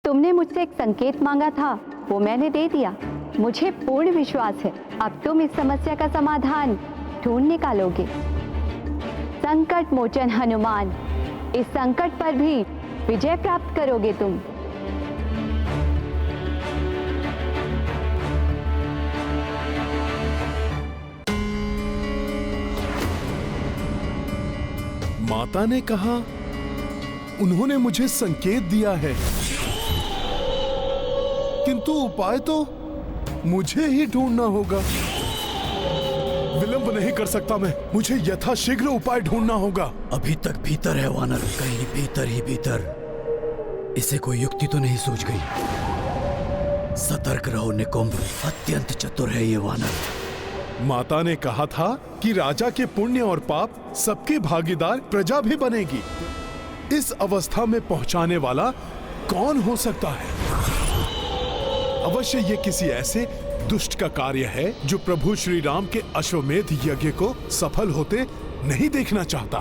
तुमने मुझसे एक संकेत मांगा था, वो मैंने दे दिया। मुझे पूर्ण विश्वास है अब तुम इस समस्या का समाधान ढूंढ निकालोगे। संकट मोचन हनुमान, इस संकट पर भी विजय प्राप्त करोगे तुम। माता ने कहा, उन्होंने मुझे संकेत दिया है, किंतु उपाय तो मुझे ही ढूंढना होगा। विलंब नहीं कर सकता मैं, मुझे यथाशीघ्र उपाय ढूंढना होगा। अभी तक भीतर है वानर, कहीं भीतर ही भीतर। इसे कोई युक्ति तो नहीं सूझ गई। सतर्क रहो निकुंभ, अत्यंत चतुर है ये वानर। माता ने कहा था कि राजा के पुण्य और पाप सबके भागीदार प्रजा भी बनेगी। इस अवस्था में पहुंचाने वाला कौन हो सकता है? अवश्य ये किसी ऐसे दुष्ट का कार्य है जो प्रभु श्री राम के अश्वमेध यज्ञ को सफल होते नहीं देखना चाहता।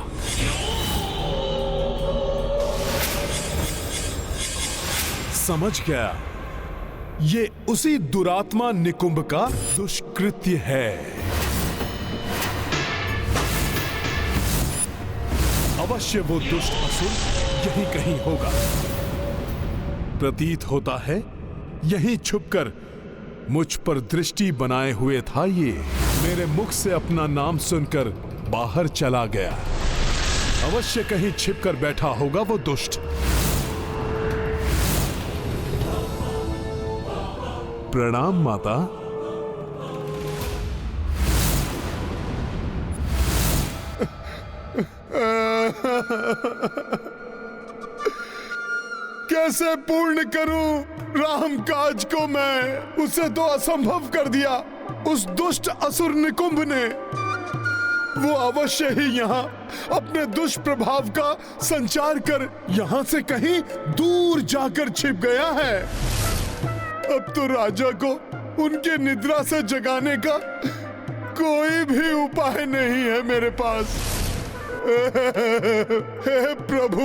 समझ गया, ये उसी दुरात्मा निकुंभ का दुष्कृत्य है। अवश्य वो दुष्ट असुर यहीं कहीं होगा। प्रतीत होता है यहीं छुपकर मुझ पर दृष्टि बनाए हुए था ये। मेरे मुख से अपना नाम सुनकर बाहर चला गया। अवश्य कहीं छिपकर बैठा होगा वो दुष्ट। प्रणाम माता। कैसे पूर्ण करूं राम काज को मैं? उसे तो असंभव कर दिया उस दुष्ट असुर निकुंभ ने। वो अवश्य ही यहाँ अपने दुष्प्रभाव का संचार कर यहाँ से कहीं दूर जाकर छिप गया है। अब तो राजा को उनके निद्रा से जगाने का कोई भी उपाय नहीं है मेरे पास। हे प्रभु।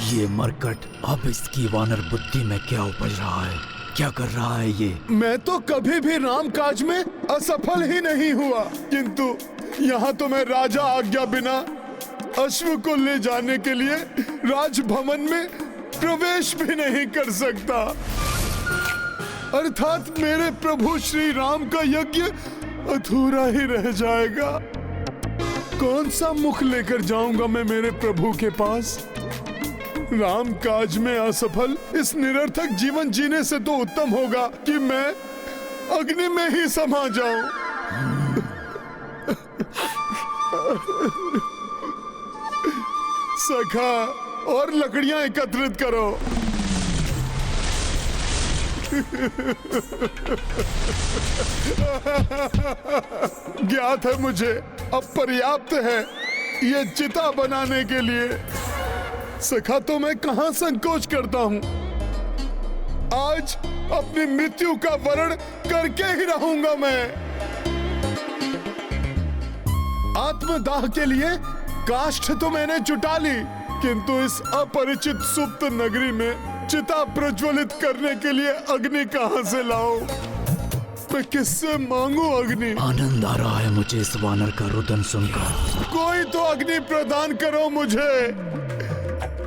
ये मरकट अब इसकी वानर बुद्धि में क्या उपज रहा है? क्या कर रहा है ये? मैं तो कभी भी राम काज में असफल ही नहीं हुआ, किंतु यहाँ तो मैं राजा आज्ञा बिना अश्व को ले जाने के लिए राजभवन में प्रवेश भी नहीं कर सकता। अर्थात मेरे प्रभु श्री राम का यज्ञ अधूरा ही रह जाएगा। कौन सा मुख लेकर जाऊंगा मैं मेरे प्रभु के पास? राम काज में असफल इस निरर्थक जीवन जीने से तो उत्तम होगा कि मैं अग्नि में ही समा जाऊं। सखा, और लकड़ियां एकत्रित करो। ज्ञात है मुझे अब पर्याप्त है ये चिता बनाने के लिए। सखा, तो मैं कहां संकोच करता हूं। आज अपनी मृत्यु का वरण करके ही रहूंगा मैं। आत्मदाह के लिए काष्ठ तो मैंने जुटा ली, किंतु इस अपरिचित सुप्त नगरी में चिता प्रज्वलित करने के लिए अग्नि कहां से लाऊं? मैं किससे मांगू अग्नि? आनंद आ रहा है मुझे इस वानर का रुदन सुनकर। कोई तो अग्नि प्रदान करो मुझे।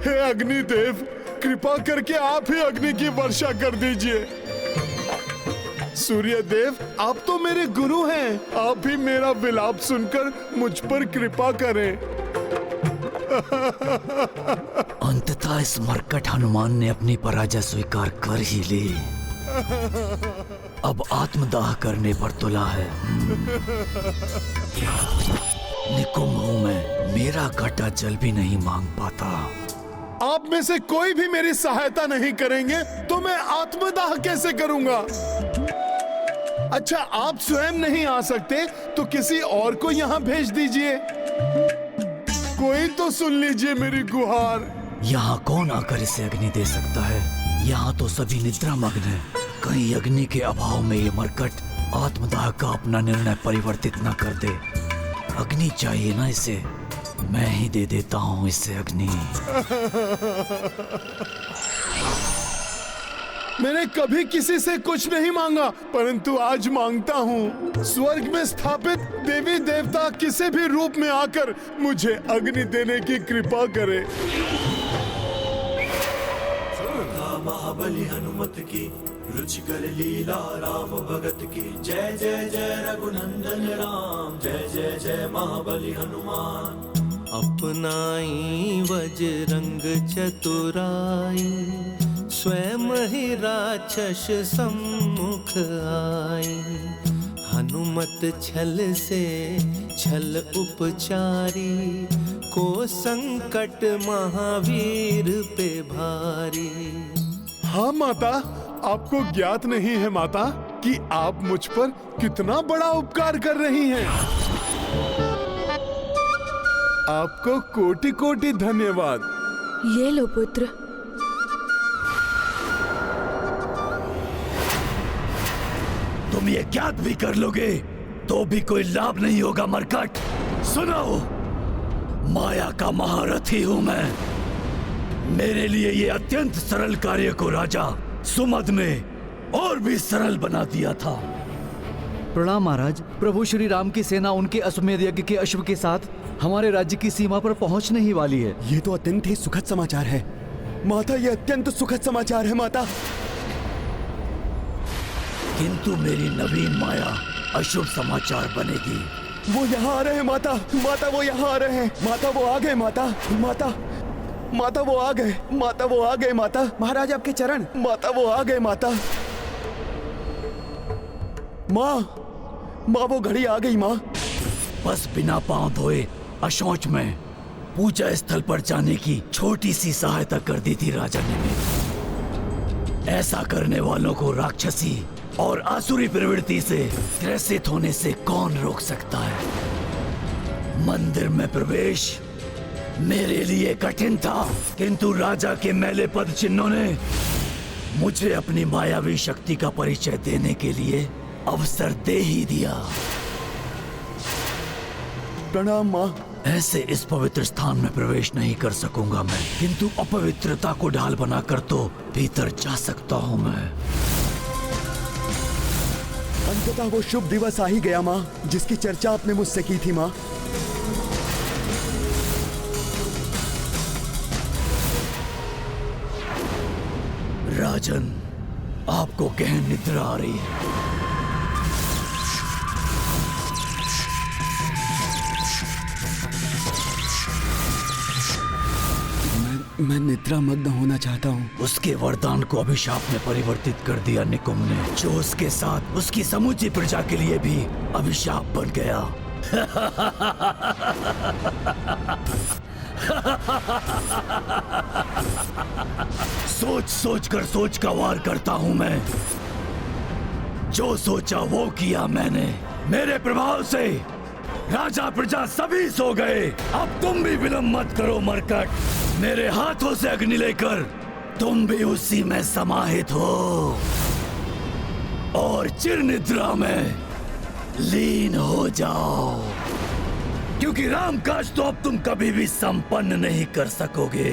हे अग्निदेव, कृपा करके आप ही अग्नि की वर्षा कर दीजिए। सूर्य देव, आप तो मेरे गुरु हैं, आप ही मेरा विलाप सुनकर मुझ पर कृपा करें। अंततः इस मरकट हनुमान ने अपनी पराजय स्वीकार कर ही ली। अब आत्मदाह करने पर तुला है। निकुंभ हूं मैं, मेरा घटा जल भी नहीं मांग पाता। आप में से कोई भी मेरी सहायता नहीं करेंगे तो मैं आत्मदाह कैसे करूंगा? अच्छा, आप स्वयं नहीं आ सकते तो किसी और को यहाँ भेज दीजिए। कोई तो सुन लीजिए मेरी गुहार। यहाँ कौन आकर इसे अग्नि दे सकता है? यहाँ तो सभी निद्रा मग्न है। कहीं अग्नि के अभाव में ये मरकट आत्मदाह का अपना निर्णय परिवर्तित न कर दे। अग्नि चाहिए ना इसे। मैं ही दे देता हूं इससे अग्नि। मैंने कभी किसी से कुछ नहीं मांगा, परंतु आज मांगता हूँ। स्वर्ग में स्थापित देवी देवता किसी भी रूप में आकर मुझे अग्नि देने की कृपा करे। महाबली हनुमत की रुचिकर लीला राम भगत की। जय जय जय रघुनंदन राम, जय जय जय महाबली हनुमान। अपनाई वज्रंग चतुराई, स्वयं ही राक्षस सम्मुख आई। हनुमत छल से छल उपचारी, को संकट महावीर पे भारी। हाँ माता, आपको ज्ञात नहीं है माता कि आप मुझ पर कितना बड़ा उपकार कर रही हैं। आपको कोटि कोटि धन्यवाद। ये लो पुत्र। तुम ये ज्ञात भी कर लोगे तो भी कोई लाभ नहीं होगा मरकट। सुनो, माया का महारथी हूं मैं। मेरे लिए ये अत्यंत सरल कार्य को राजा सुमद ने और भी सरल बना दिया था। प्रणाम महाराज। प्रभु श्री राम की सेना उनके अश्वमेध यज्ञ के अश्व के साथ हमारे राज्य की सीमा पर पहुंचने ही वाली है। ये तो अत्यंत ही सुखद समाचार है माता, ये अत्यंत सुखद समाचार है माता। किंतु मेरी नवीन माया अशुभ समाचार बनेगी। वो यहाँ आ रहे हैं माता, माता वो यहाँ आ रहे हैं माता, वो आ गए माता, माता माता वो आ गए, माता वो आ गए माता। महाराज आपके चरण, माता वो आ गए माता। माँ, माँ वो घड़ी आ गई माँ। बस बिना पांव धोए अशौच में पूजा स्थल पर जाने की छोटी सी सहायता कर दी थी राजा ने मेरी। ऐसा करने वालों को राक्षसी और आसुरी प्रवृत्ति से ग्रसित होने से कौन रोक सकता है। मंदिर में प्रवेश मेरे लिए कठिन था, किंतु राजा के मैले पद चिन्हों ने मुझे अपनी मायावी शक्ति का परिचय देने के लिए अवसर दे ही दिया। प्रणाम माँ। ऐसे इस पवित्र स्थान में प्रवेश नहीं कर सकूंगा मैं, किंतु अपवित्रता को ढाल बनाकर तो भीतर जा सकता हूँ मैं। अंततः वो शुभ दिवस आ ही गया माँ, जिसकी चर्चा आपने मुझसे की थी माँ। राजन, आपको गहन निद्रा आ रही है। मैं निद्रा मग्न होना चाहता हूँ। उसके वरदान को अभिशाप में परिवर्तित कर दिया निकुंभ ने, जो उसके साथ उसकी समूची प्रजा के लिए भी अभिशाप बन गया। सोच सोच कर सोच का वार करता हूं मैं। जो सोचा वो किया मैंने। मेरे प्रभाव से राजा प्रजा सभी सो गए। अब तुम भी विलंब मत करो मरकट। मेरे हाथों से अग्नि लेकर तुम भी उसी में समाहित हो और चिर निद्रा में लीन हो जाओ, क्योंकि राम काज तो अब तुम कभी भी संपन्न नहीं कर सकोगे।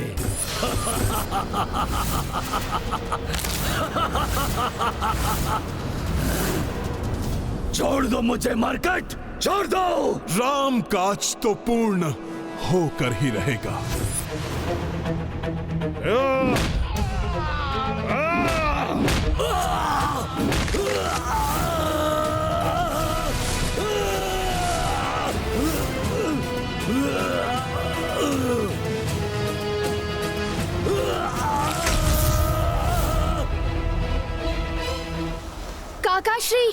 छोड़ दो मुझे मरकट, छोड़ दो। राम काज तो पूर्ण होकर ही रहेगा। काकाश्री,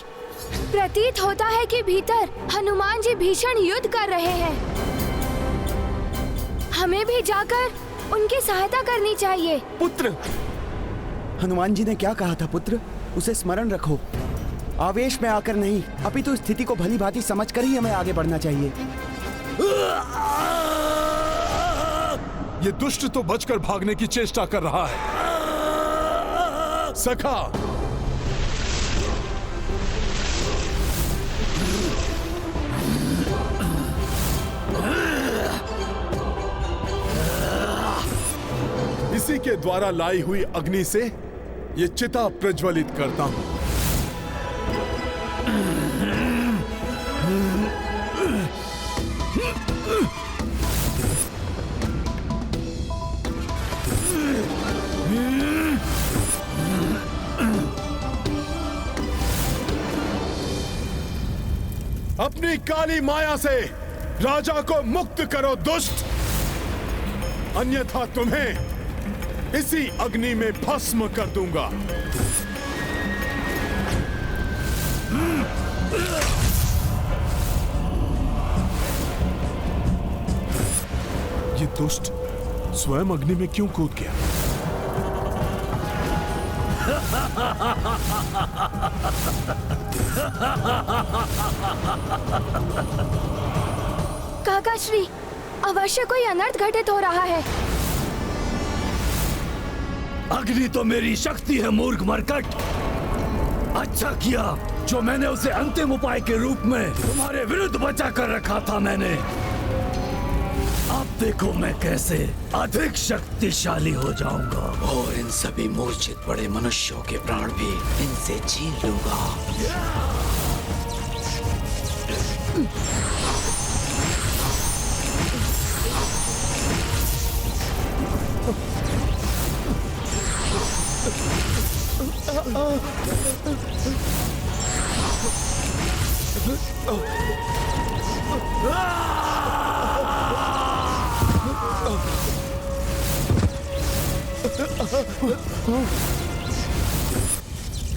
प्रतीत होता है कि भीतर हनुमान जी भीषण युद्ध कर रहे हैं। हमें भी जाकर उनकी सहायता करनी चाहिए। पुत्र, हनुमान जी ने क्या कहा था पुत्र, उसे स्मरण रखो। आवेश में आकर नहीं, अपितु स्थिति को भली भांति समझकर ही हमें आगे बढ़ना चाहिए। ये दुष्ट तो बचकर भागने की चेष्टा कर रहा है। सखा, इसी के द्वारा लाई हुई अग्नि से ये चिता प्रज्वलित करता हूं। अपनी काली माया से राजा को मुक्त करो दुष्ट, अन्यथा तुम्हें इसी अग्नि में भस्म कर दूंगा। ये दुष्ट स्वयं अग्नि में क्यों कूद गया? काका श्री, अवश्य कोई अनर्थ घटित हो रहा है। अग्नि तो मेरी शक्ति है मूर्ख मरकट। अच्छा किया जो मैंने उसे अंतिम उपाय के रूप में तुम्हारे विरुद्ध बचा कर रखा था मैंने। अब देखो मैं कैसे अधिक शक्तिशाली हो जाऊंगा और इन सभी मूर्छित पड़े मनुष्यों के प्राण भी इनसे छीन लूंगा।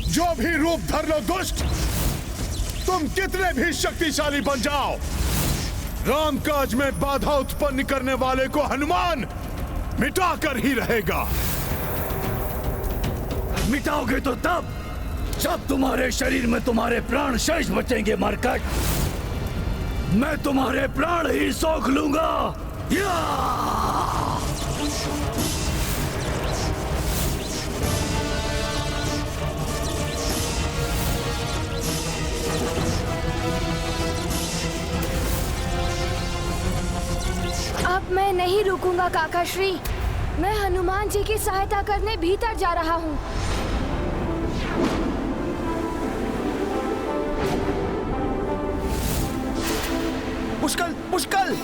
जो भी रूप धर लो दुष्ट, तुम कितने भी शक्तिशाली बन जाओ, रामकाज में बाधा उत्पन्न करने वाले को हनुमान मिटाकर ही रहेगा। मिटाओगे तो तब जब तुम्हारे शरीर में तुम्हारे प्राण शेष बचेंगे मरकट। मैं तुम्हारे प्राण ही सोख लूंगा। अब मैं नहीं रुकूंगा काका श्री, मैं हनुमान जी की सहायता करने भीतर जा रहा हूँ। पुष्कल, पुष्कल!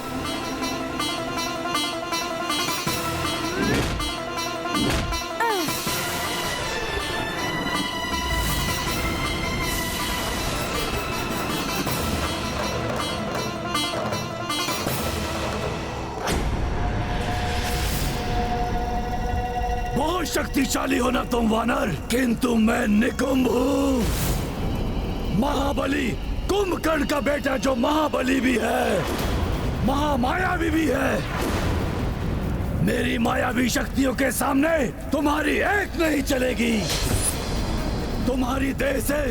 बहुत शक्तिशाली हो ना तुम वानर, किंतु मैं निकुंभ हूँ। महाबली कुंभकर्ण का बेटा जो महाबली भी है, महामायावी भी है। मेरी मायावी शक्तियों के सामने तुम्हारी एक नहीं चलेगी। तुम्हारी देह से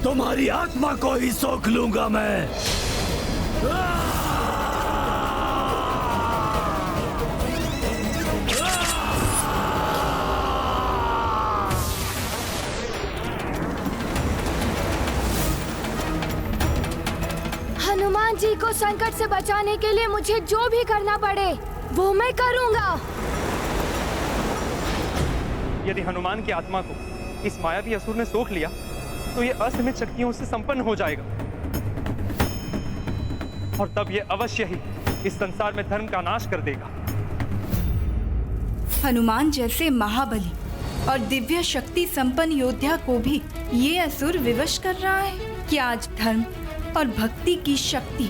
तुम्हारी आत्मा को ही सोख लूंगा मैं। हनुमान जी को संकट से बचाने के लिए मुझे जो भी करना पड़े वो मैं करूंगा। यदि हनुमान की आत्मा को इस मायावी असुर ने सोख लिया तो ये असीमित शक्तियों से संपन्न हो जाएगा और तब ये अवश्य ही इस संसार में धर्म का नाश कर देगा। हनुमान जैसे महाबली और दिव्य शक्ति संपन्न योद्धा को भी ये असुर विवश कर रहा है कि आज धर्म और भक्ति की शक्ति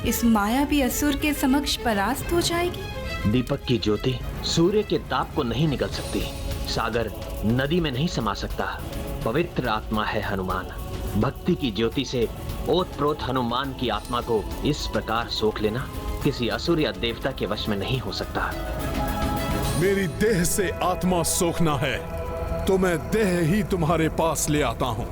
इस मायावी असुर के समक्ष परास्त हो जाएगी। दीपक की ज्योति सूर्य के ताप को नहीं निगल सकती, सागर नदी में नहीं समा सकता। पवित्र आत्मा है हनुमान। भक्ति की ज्योति से ओतप्रोत हनुमान की आत्मा को इस प्रकार सोख लेना किसी असुर या देवता के वश में नहीं हो सकता। मेरी देह से आत्मा सोखना है तो मैं देह ही तुम्हारे पास ले आता हूं।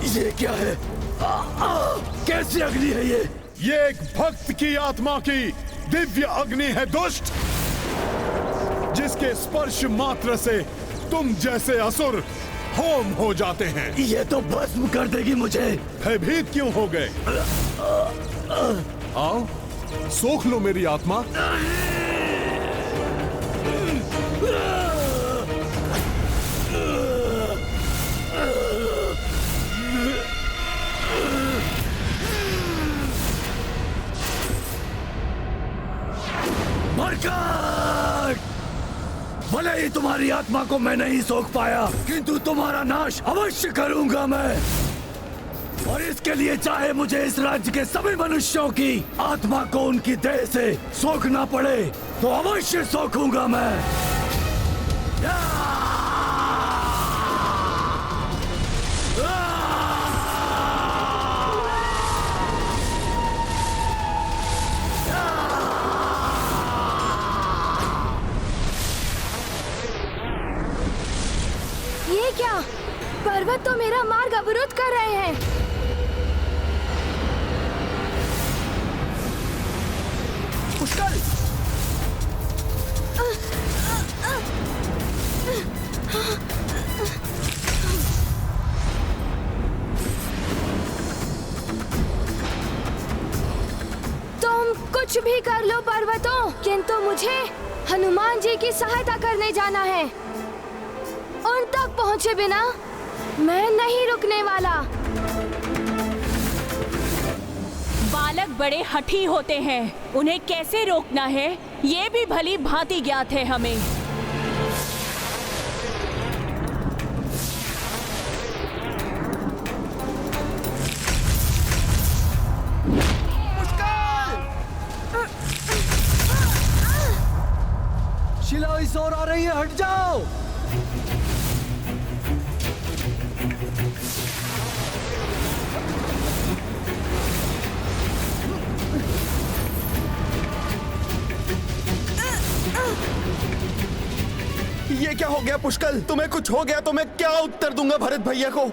ये क्या है? कैसी अग्नि है ये? ये एक भक्त की आत्मा की दिव्य अग्नि है दुष्ट, जिसके स्पर्श मात्र से तुम जैसे असुर होम हो जाते हैं। ये तो भस्म कर देगी मुझे। भयभीत क्यों हो गए? आओ सोख लो मेरी आत्मा। मरकट! भले ही तुम्हारी आत्मा को मैं नहीं सोख पाया, किंतु तुम्हारा नाश अवश्य करूंगा मैं। और इसके लिए चाहे मुझे इस राज्य के सभी मनुष्यों की आत्मा को उनकी देह से सोखना पड़े तो अवश्य सोखूंगा मैं। ये क्या? पर्वत तो मेरा मार्ग अवरुद्ध कर रहे हैं। पुष्कर! तुम कुछ भी कर लो पर्वतों, किंतु मुझे हनुमान जी की सहायता करने जाना है। उन तक पहुंचे बिना मैं नहीं रुकने वाला। बालक बड़े हठी होते हैं, उन्हें कैसे रोकना है ये भी भली भांति ज्ञात है हमें। शिला इस ओर आ रही है, हट जाओ। ये क्या हो गया पुष्कर? तुम्हें कुछ हो गया तो मैं क्या उत्तर दूंगा भरत भैया को?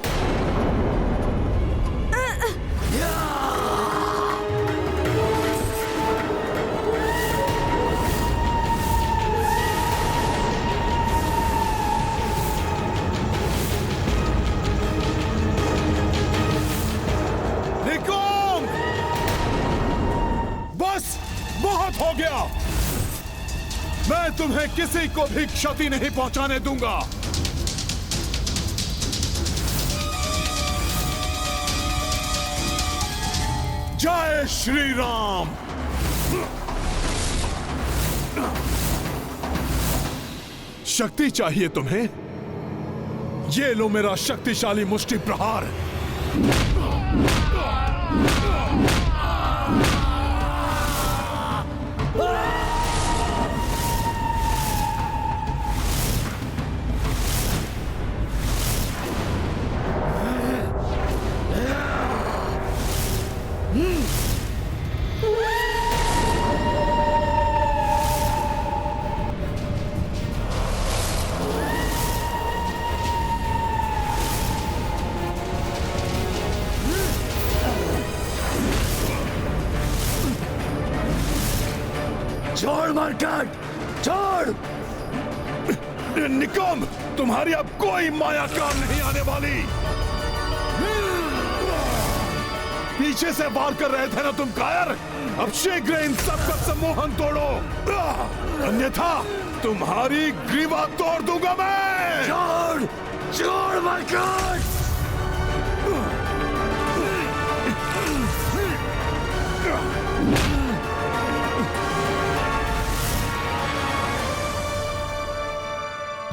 निकोम! बस बहुत हो गया। मैं तुम्हें किसी को भी क्षति नहीं पहुंचाने दूंगा। जय श्री राम। शक्ति चाहिए तुम्हें? ये लो मेरा शक्तिशाली मुष्टि प्रहार। छोड़ मरकट, छोड़। निकम, तुम्हारी अब कोई माया काम नहीं आने वाली। पीछे से वार कर रहे थे ना तुम कायर? अब शीघ्र इन सबका सम्मोहन तोड़ो, अन्यथा तुम्हारी ग्रीवा तोड़ दूंगा मैं। छोड़, छोड़ मरकट।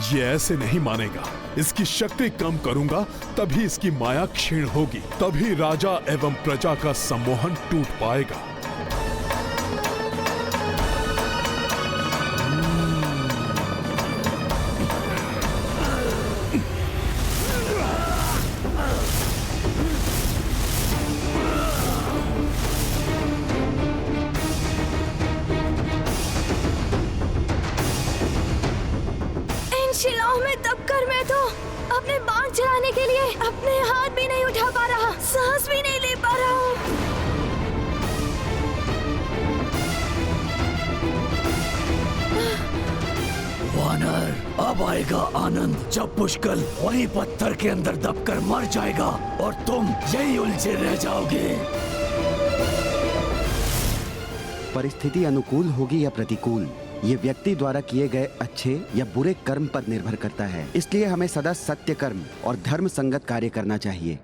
ये ऐसे नहीं मानेगा। इसकी शक्ति कम करूंगा तभी इसकी माया क्षीण होगी, तभी राजा एवं प्रजा का सम्मोहन टूट पाएगा। शिलाओं में दबकर मैं तो अपने बाण चलाने के लिए अपने हाथ भी नहीं उठा पा रहा, सांस भी नहीं ले पा रहा हूँ। तब आएगा आनंद जब पुष्कल वही पत्थर के अंदर दबकर मर जाएगा और तुम यही उलझे रह जाओगे। परिस्थिति अनुकूल होगी या प्रतिकूल, ये व्यक्ति द्वारा किए गए अच्छे या बुरे कर्म पर निर्भर करता है। इसलिए हमें सदा सत्य कर्म और धर्म संगत कार्य करना चाहिए।